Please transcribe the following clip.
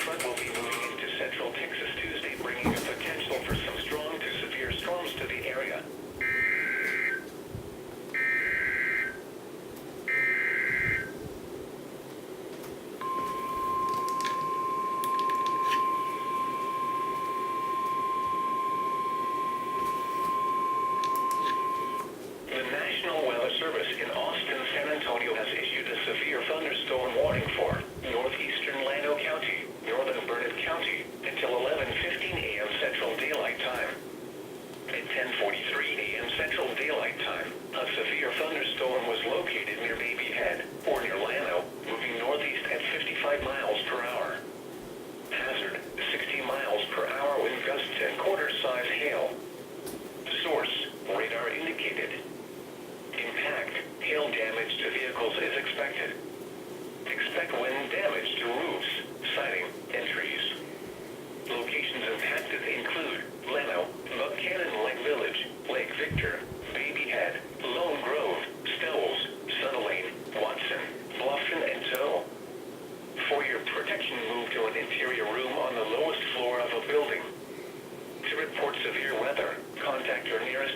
front will be moving into central Texas Tuesday, bringing a potential for some strong to severe storms to the area. The National Weather Service in Austin, San Antonio has issued a severe thunderstorm warning for northeastern Llano County, northern Burnett County, until 11:15 a.m. Central Daylight Time. At 10:43 a.m. Central Daylight Time, a severe thunderstorm was located near Baby Head, or near Llano, moving northeast at 55 miles per hour. Hazard, 60 miles per hour with gusts and quarter-size hail. Source, radar indicated. Impact, hail damage to vehicles is expected. Expect wind damage to roofs, siding, and trees. Locations impacted include Llano, Buchanan Lake Village, Lake Victor, Baby Head, Lone Grove, Stowles, Sun Lane, Watson, Bluffton, and Tow. For your protection, move to an interior room on the lowest floor of a building. To report severe weather, contact your nearest